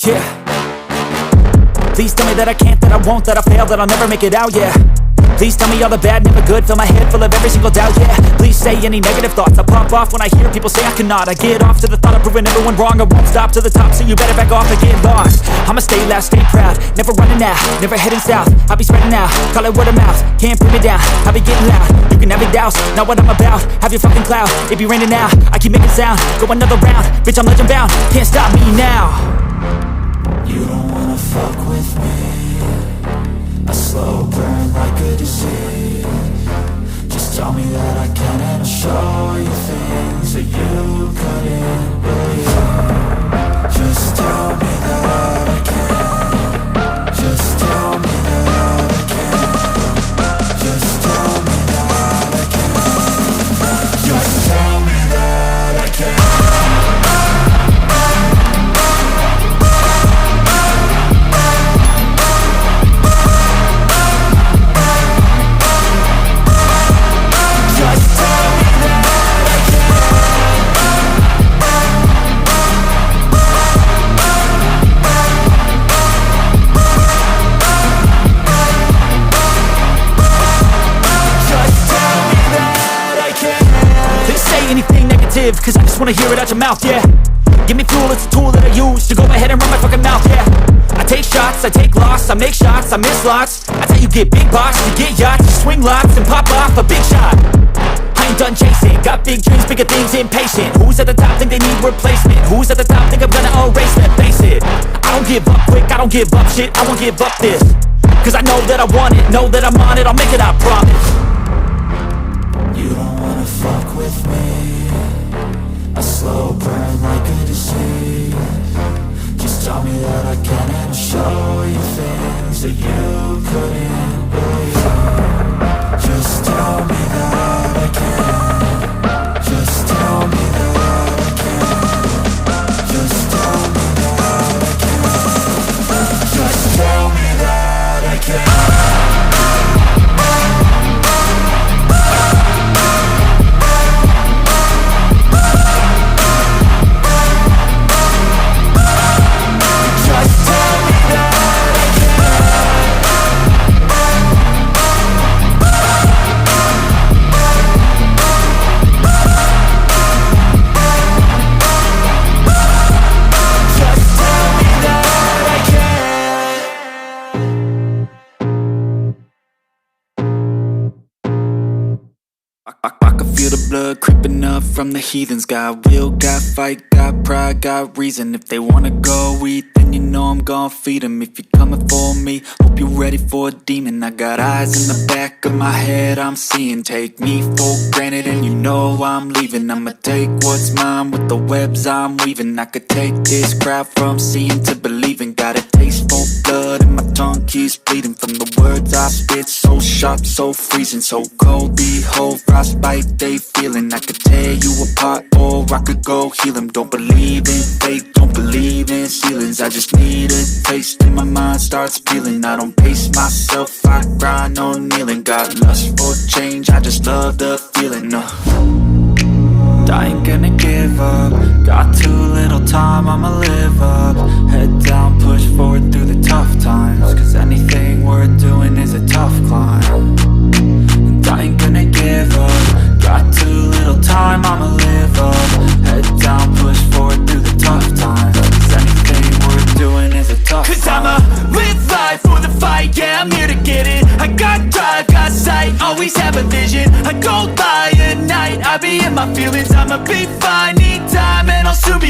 Yeah. Please tell me that I can't, that I won't, that I fail, that I'll never make it out, yeah. Please tell me all the bad, never good, fill my head full of every single doubt, yeah. Please say any negative thoughts, I pop off when I hear people say I cannot. I get off to the thought of proving everyone wrong, I won't stop to the top, so you better back off and get lost. I'ma stay loud, stay proud, never running out, never heading south. I'll be spreading out, call it word of mouth, can't put me down, I'll be getting loud. You can have your doubts, not what I'm about, have your fucking clout, it be raining now, I keep making sound, go another round, bitch I'm legend bound, can't stop me now. You don't wanna fuck with me, a slow burn like a disease. Just tell me that I can and I'll show you things that you couldn't believe. Just tell me that I can. Just tell me that I can. Just tell me that I can. Just tell me that I can. Cause I just wanna hear it out your mouth, yeah. Give me fuel, it's a tool that I use to go ahead and run my fucking mouth, yeah. I take shots, I take loss, I make shots, I miss lots. That's how you get big box, you get yachts, you swing lots and pop off a big shot. I ain't done chasing, got big dreams, bigger things, impatient. Who's at the top think they need replacement? Who's at the top think I'm gonna erase them? Face it, I don't give up quick, I don't give up shit, I won't give up this. Cause I know that I want it, know that I'm on it, I'll make it, I promise. You don't wanna fuck with me, a slow burn like a disease. Just tell me that I can and I'll show you things that you couldn't believe. Just tell me that I can. Just tell me that I can. Just tell me that I can. Just tell me that I can. I can feel the blood creeping up from the heathens. Got will, got fight, got pride, got reason. If they wanna go eat, then you know I'm gon' feed them. If you're coming for me, hope you're ready for a demon. I got eyes in the back of my head, I'm seeing. Take me for granted and you know I'm leaving. I'ma take what's mine with the webs I'm weaving. I could take this crowd from seeing to believing. Got a taste for blood and my tongue keeps bleeding. From the words I spit, so sharp, so freezing. So cold, behold, frostbite they feeling. I could tear you apart or I could go heal them. Don't believe in fate, don't believe in ceilings. I just need a taste and my mind starts peeling. I don't pace myself, I grind on kneeling. Got lust for change, I just love the feeling. I ain't gonna give up. Got too little time, I'ma live up. Head down, push forward through the tough times. Cause anything worth doing is a tough climb. And I ain't gonna give up. Got too little time, I'ma live up. Head down, push forward through the tough times. Cause anything worth doing is a tough climb. Cause I'ma live life for the fight, yeah, I'm here to get it. I got drive, got sight, always have a vision. I go by at night, I be in my feelings. I'ma be fine, need time and I'll soon be